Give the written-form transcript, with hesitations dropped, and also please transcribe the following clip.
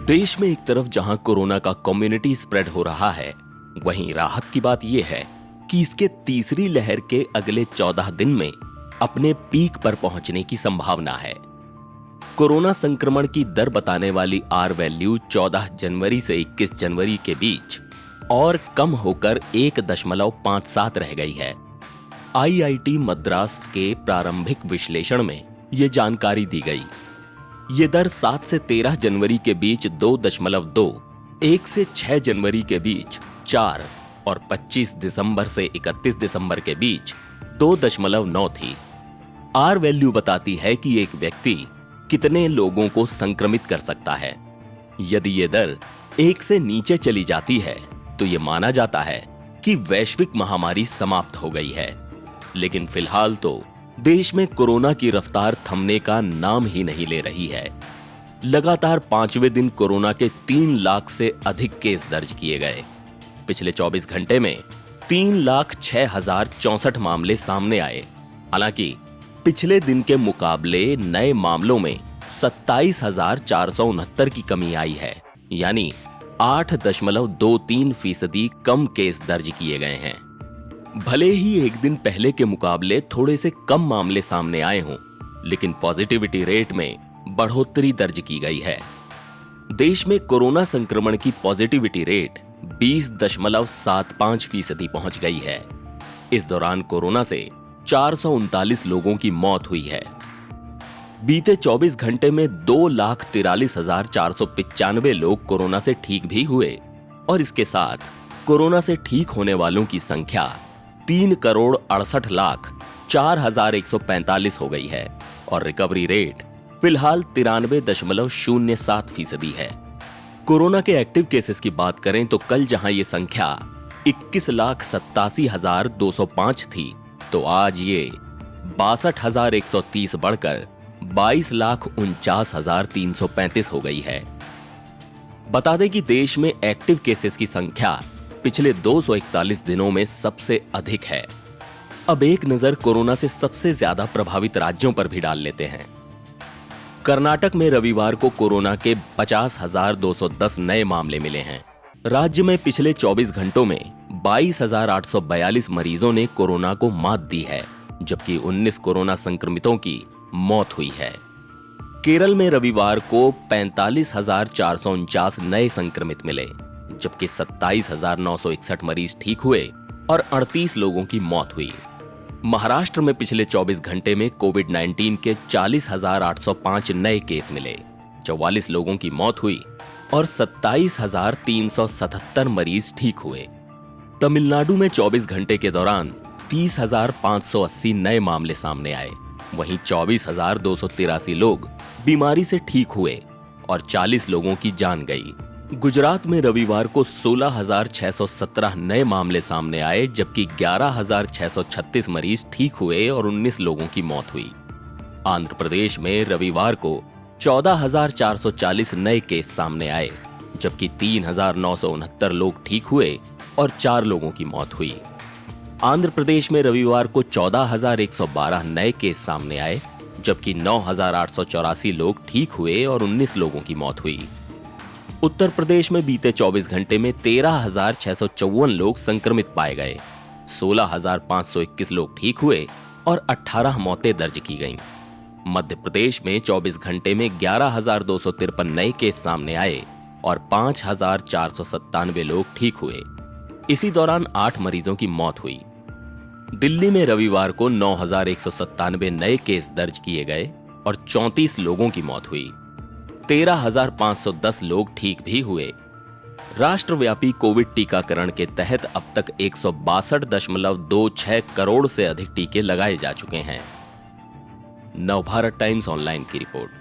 देश में एक तरफ जहां कोरोना का कम्युनिटी स्प्रेड हो रहा है, वहीं राहत की बात यह है कि इसके तीसरी लहर के अगले 14 दिन में अपने पीक पर पहुंचने की संभावना है। कोरोना संक्रमण की दर बताने वाली आर वैल्यू 14 जनवरी से 21 जनवरी के बीच और कम होकर 1.57 रह गई है। आईआईटी मद्रास के प्रारंभिक विश्लेषण में यह जानकारी दी गई। ये दर 7 से 13 जनवरी के बीच 2.2, 1 से 6 जनवरी के बीच 4 और 25 दिसंबर से 31 दिसंबर के बीच 2.9 थी। आर वैल्यू बताती है कि एक व्यक्ति कितने लोगों को संक्रमित कर सकता है। यदि ये दर 1 से नीचे चली जाती है तो यह माना जाता है कि वैश्विक महामारी समाप्त हो गई है। लेकिन फिलहाल तो देश में कोरोना की रफ्तार थमने का नाम ही नहीं ले रही है। लगातार 5वें दिन कोरोना के 3 लाख से अधिक केस दर्ज किए गए। पिछले 24 घंटे में 3,06,064 मामले सामने आए। हालांकि पिछले दिन के मुकाबले नए मामलों में 27,469 की कमी आई है, यानी 8.23% कम केस दर्ज किए गए हैं। भले ही एक दिन पहले के मुकाबले थोड़े से कम मामले सामने आए हों, लेकिन पॉजिटिविटी रेट में बढ़ोतरी दर्ज की गई है। देश में कोरोना संक्रमण की पॉजिटिविटी रेट 20.75% पहुंच गई है। इस दौरान कोरोना से 439 लोगों की मौत हुई है। बीते 24 घंटे में 2,43,495 लोग कोरोना से ठीक भी हुए और इसके साथ कोरोना से ठीक होने वालों की संख्या 3,68,04,145 हो गई है और रिकवरी रेट फिलहाल 93.07% है। कोरोना के एक्टिव केसेस की बात करें तो कल जहां ये संख्या 21,87,205 थी, तो आज ये 62,130 बढ़कर 22,49,335 हो गई है। बता दें कि देश में एक्टिव केसेस की संख्या पिछले 241 दिनों में सबसे अधिक है। अब एक नजर कोरोना से सबसे ज्यादा प्रभावित राज्यों पर भी डाल लेते हैं। कर्नाटक में रविवार को कोरोना के 50,210 नए मामले मिले हैं। राज्य में पिछले 24 घंटों में 22,842 मरीजों ने कोरोना को मात दी है, जबकि 19 कोरोना संक्रमितों की मौत हुई है। केरल में रविवार को 45,449 नए संक्रमित मिले, जबकि 27,961 मरीज ठीक हुए और 38 लोगों की मौत हुई। महाराष्ट्र में पिछले 24 घंटे में कोविड-19 के 40,805 नए केस मिले, 44 लोगों की मौत हुई और 27,377 मरीज ठीक हुए। तमिलनाडु में 24 घंटे के दौरान 30,580 नए मामले सामने आए। वहीं 24,283 लोग बीमारी से ठीक हुए और 40 लोगों की जान गई। गुजरात में रविवार को 16,617 नए मामले सामने आए, जबकि 11,636 मरीज ठीक हुए और 19 लोगों की मौत हुई। आंध्र प्रदेश में रविवार को 14,440 नए केस सामने आए, जबकि 3,969 लोग ठीक हुए और 4 लोगों की मौत हुई। आंध्र प्रदेश में रविवार को 14,112 नए केस सामने आए, जबकि 9,884 लोग ठीक हुए और 19 लोगों की मौत हुई। उत्तर प्रदेश में बीते 24 घंटे में 13,654 लोग संक्रमित पाए गए, 16,521 लोग ठीक हुए और 18 मौतें दर्ज की गईं। मध्य प्रदेश में 24 घंटे में 11,253 नए केस सामने आए और 5,497 लोग ठीक हुए। इसी दौरान 8 मरीजों की मौत हुई। दिल्ली में रविवार को 9,197 नए केस दर्ज किए गए और 34 लोगों की मौत हुई। 13,510 लोग ठीक भी हुए। राष्ट्रव्यापी कोविड टीकाकरण के तहत अब तक 162.26 करोड़ से अधिक टीके लगाए जा चुके हैं। नवभारत टाइम्स ऑनलाइन की रिपोर्ट।